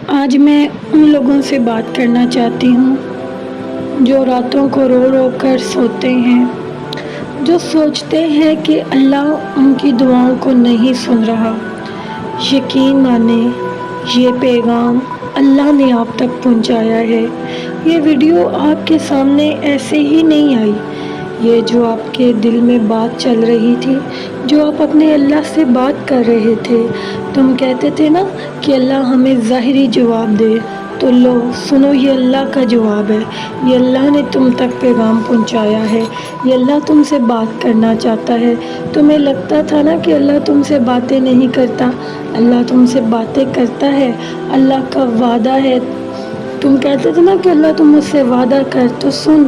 آج میں ان لوگوں سے بات کرنا چاہتی ہوں جو راتوں کو رو رو کر سوتے ہیں، جو سوچتے ہیں کہ اللہ ان کی دعاؤں کو نہیں سن رہا۔ یقین مانیں، یہ پیغام اللہ نے آپ تک پہنچایا ہے۔ یہ ویڈیو آپ کے سامنے ایسے ہی نہیں آئی۔ یہ جو آپ کے دل میں بات چل رہی تھی، جو آپ اپنے اللہ سے بات کر رہے تھے، تم کہتے تھے نا کہ اللہ ہمیں ظاہری جواب دے، تو لو سنو، یہ اللہ کا جواب ہے۔ یہ اللہ نے تم تک پیغام پہنچایا ہے۔ یہ اللہ تم سے بات کرنا چاہتا ہے۔ تمہیں لگتا تھا نا کہ اللہ تم سے باتیں نہیں کرتا، اللہ تم سے باتیں کرتا ہے۔ اللہ کا وعدہ ہے۔ تم کہتے تھے نا کہ اللہ تم مجھ سے وعدہ کر، تو سن،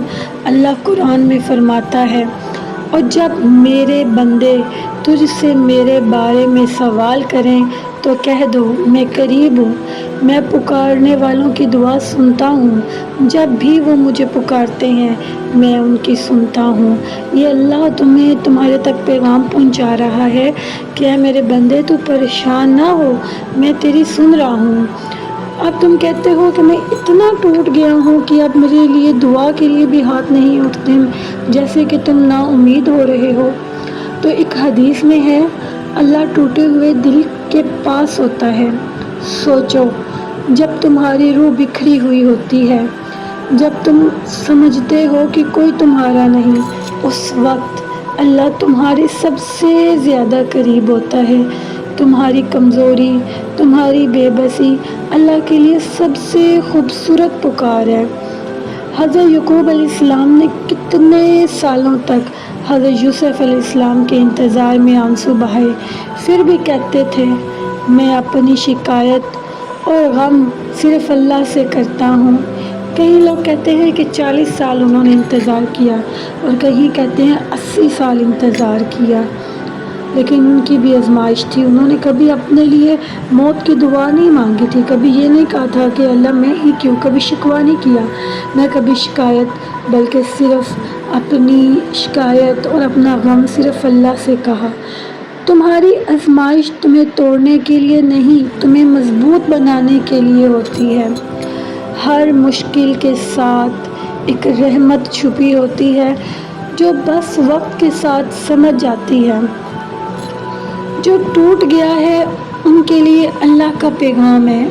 اللہ قرآن میں فرماتا ہے، اور جب میرے بندے تجھ سے میرے بارے میں سوال کریں تو کہہ دو میں قریب ہوں، میں پکارنے والوں کی دعا سنتا ہوں۔ جب بھی وہ مجھے پکارتے ہیں میں ان کی سنتا ہوں۔ یہ اللہ تمہیں تمہارے تک پیغام پہنچا رہا ہے کہ اے میرے بندے، تو پریشان نہ ہو، میں تیری سن رہا ہوں۔ اب تم کہتے ہو کہ میں اتنا ٹوٹ گیا ہوں کہ اب میرے لیے دعا کے لیے بھی ہاتھ نہیں اٹھتے، جیسے کہ تم نا امید ہو رہے ہو۔ تو ایک حدیث میں ہے، اللہ ٹوٹے ہوئے دل کے پاس ہوتا ہے۔ سوچو، جب تمہاری روح بکھری ہوئی ہوتی ہے، جب تم سمجھتے ہو کہ کوئی تمہارا نہیں، اس وقت اللہ تمہارے سب سے زیادہ قریب ہوتا ہے۔ تمہاری کمزوری، تمہاری بے بسی اللہ کے لیے سب سے خوبصورت پکار ہے۔ حضرت یعقوب علیہ السلام نے کتنے سالوں تک حضرت یوسف علیہ السلام کے انتظار میں آنسو بہائے، پھر بھی کہتے تھے، میں اپنی شکایت اور غم صرف اللہ سے کرتا ہوں۔ کئی لوگ کہتے ہیں کہ 40 سال انہوں نے انتظار کیا، اور کہیں کہتے ہیں 80 سال انتظار کیا، لیکن ان کی بھی آزمائش تھی۔ انہوں نے کبھی اپنے لیے موت کی دعا نہیں مانگی تھی، کبھی یہ نہیں کہا تھا کہ اللہ میں ہی کیوں، کبھی شکوہ نہیں کیا، نہ کبھی شکایت، بلکہ صرف اپنی شکایت اور اپنا غم صرف اللہ سے کہا۔ تمہاری آزمائش تمہیں توڑنے کے لیے نہیں، تمہیں مضبوط بنانے کے لیے ہوتی ہے۔ ہر مشکل کے ساتھ ایک رحمت چھپی ہوتی ہے جو بس وقت کے ساتھ سمجھ جاتی ہے۔ جو ٹوٹ گیا ہے ان کے لیے اللہ کا پیغام ہے۔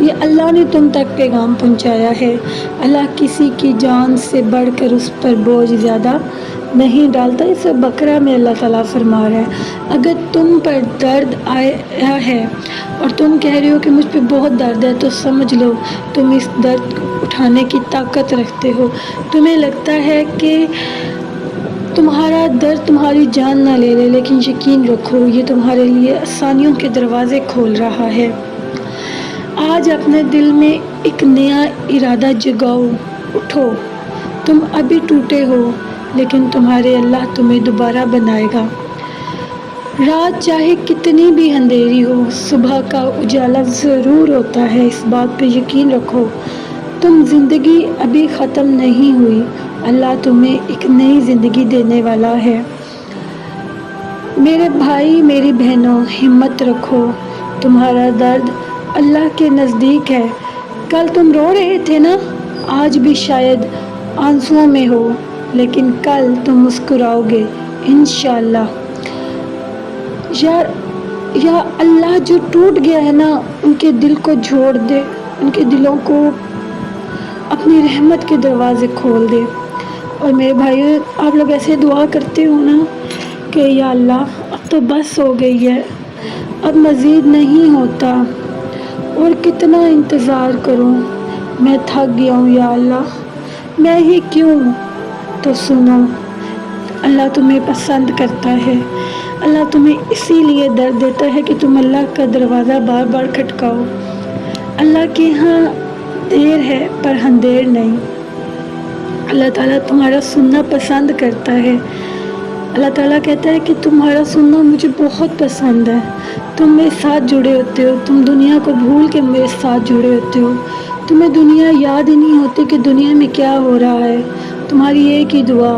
یہ اللہ نے تم تک پیغام پہنچایا ہے۔ اللہ کسی کی جان سے بڑھ کر اس پر بوجھ زیادہ نہیں ڈالتا۔ اسے بقرہ میں اللہ تعالیٰ فرما رہا ہے، اگر تم پر درد آیا ہے اور تم کہہ رہے ہو کہ مجھ پہ بہت درد ہے، تو سمجھ لو تم اس درد کو اٹھانے کی طاقت رکھتے ہو۔ تمہیں لگتا ہے کہ تمہارا درد تمہاری جان نہ لے لے، لیکن یقین رکھو یہ تمہارے لیے آسانیوں کے دروازے کھول رہا ہے۔ آج اپنے دل میں ایک نیا ارادہ جگاؤ، اٹھو۔ تم ابھی ٹوٹے ہو، لیکن تمہارے اللہ تمہیں دوبارہ بنائے گا۔ رات چاہے کتنی بھی اندھیری ہو، صبح کا اجالا ضرور ہوتا ہے، اس بات پہ یقین رکھو۔ تم زندگی ابھی ختم نہیں ہوئی، اللہ تمہیں ایک نئی زندگی دینے والا ہے۔ میرے بھائی، میری بہنوں، ہمت رکھو، تمہارا درد اللہ کے نزدیک ہے۔ کل تم رو رہے تھے نا، آج بھی شاید آنسوؤں میں ہو، لیکن کل تم مسکراؤ گے انشاءاللہ۔ یا اللہ جو ٹوٹ گیا ہے نا، ان کے دل کو جوڑ دے، ان کے دلوں کو اپنی رحمت کے دروازے کھول دے۔ اور میرے بھائیو، آپ لوگ ایسے دعا کرتے ہو نا کہ یا اللہ اب تو بس ہو گئی ہے، اب مزید نہیں ہوتا، اور کتنا انتظار کروں، میں تھک گیا ہوں یا اللہ، میں ہی کیوں؟ تو سنو، اللہ تمہیں پسند کرتا ہے۔ اللہ تمہیں اسی لیے درد دیتا ہے کہ تم اللہ کا دروازہ بار بار کھٹکاؤ۔ اللہ کے ہاں دیر ہے پر اندھیر نہیں۔ اللہ تعالیٰ تمہارا سننا پسند کرتا ہے۔ اللہ تعالیٰ کہتا ہے کہ تمہارا سننا مجھے بہت پسند ہے، تم میرے ساتھ جڑے ہوتے ہو، تم دنیا کو بھول کے میرے ساتھ جڑے ہوتے ہو، تمہیں دنیا یاد ہی نہیں ہوتی کہ دنیا میں کیا ہو رہا ہے۔ تمہاری ایک ہی دعا،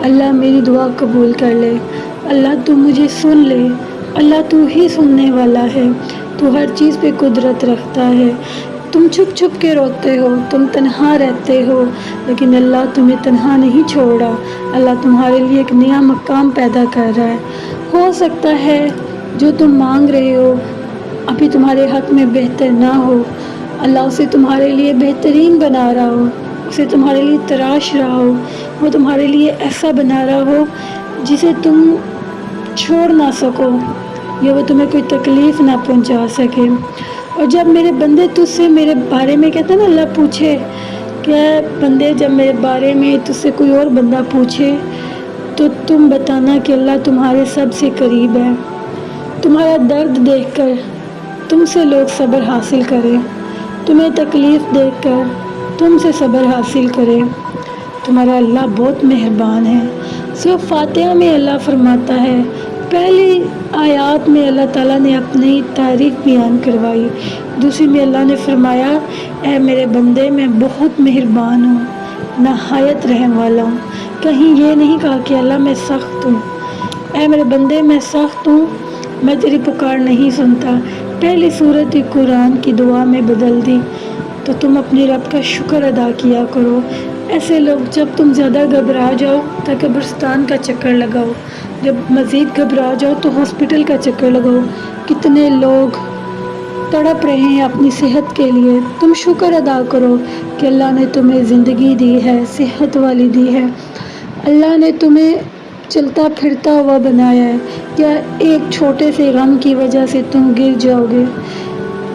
اللہ میری دعا قبول کر لے، اللہ تو مجھے سن لے، اللہ تو ہی سننے والا ہے۔ تو ہر چیز پہ قدرت رکھتا ہے. تم چھپ چھپ کے روتے ہو, تم تنہا رہتے ہو, لیکن اللہ تمہیں تنہا نہیں چھوڑا. اللہ تمہارے لیے ایک نیا مقام پیدا کر رہا ہے. ہو سکتا ہے جو تم مانگ رہے ہو ابھی تمہارے حق میں بہتر نہ ہو. اللہ اسے تمہارے لیے بہترین بنا رہا ہو, اسے تمہارے لیے تراش رہا ہو, وہ تمہارے لیے ایسا بنا رہا ہو جسے تم چھوڑ نہ سکو یا وہ تمہیں کوئی تکلیف نہ پہنچا سکے. اور جب میرے بندے تجھ سے میرے بارے میں کہتے ہیں نا, اللہ پوچھے کہ بندے جب میرے بارے میں تجھ سے کوئی اور بندہ پوچھے تو تم بتانا کہ اللہ تمہارے سب سے قریب ہے. تمہارا درد دیکھ کر تم سے لوگ صبر حاصل کریں, تمہیں تکلیف دیکھ کر تم سے صبر حاصل کریں. تمہارا اللہ بہت مہربان ہے. سورہ فاتحہ میں اللہ فرماتا ہے, پہلی آیات میں اللہ تعالیٰ نے اپنی تعریف بیان کروائی, دوسری میں اللہ نے فرمایا اے میرے بندے میں بہت مہربان ہوں, نہایت رحم والا ہوں. کہیں یہ نہیں کہا کہ اللہ میں سخت ہوں. اے میرے بندے میں سخت ہوں, میں تیری پکار نہیں سنتا. پہلی صورت ہی قرآن کی دعا میں بدل دی. تو تم اپنے رب کا شکر ادا کیا کرو. ایسے لوگ جب تم زیادہ گھبرا جاؤ تو قبرستان کا چکر لگاؤ, جب مزید گھبرا جاؤ تو ہاسپٹل کا چکر لگاؤ. کتنے لوگ تڑپ رہے ہیں اپنی صحت کے لیے. تم شکر ادا کرو کہ اللہ نے تمہیں زندگی دی ہے, صحت والی دی ہے. اللہ نے تمہیں چلتا پھرتا ہوا بنایا ہے. کیا ایک چھوٹے سے غم کی وجہ سے تم گر جاؤ گے؟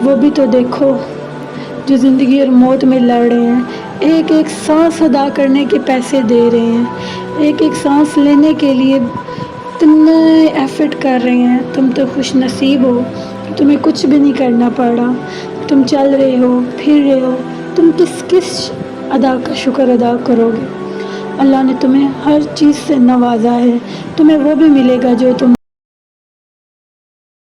وہ بھی تو دیکھو جو زندگی اور موت میں لڑ رہے ہیں, ایک ایک سانس ادا کرنے کے پیسے دے رہے ہیں, ایک ایک سانس لینے کے لیے اتنا ایفرٹ کر رہے ہیں. تم تو خوش نصیب ہو, تمہیں کچھ بھی نہیں کرنا پڑا, تم چل رہے ہو, پھر رہے ہو. تم کس ادا کا شکر ادا کرو گے؟ اللہ نے تمہیں ہر چیز سے نوازا ہے, تمہیں وہ بھی ملے گا جو تم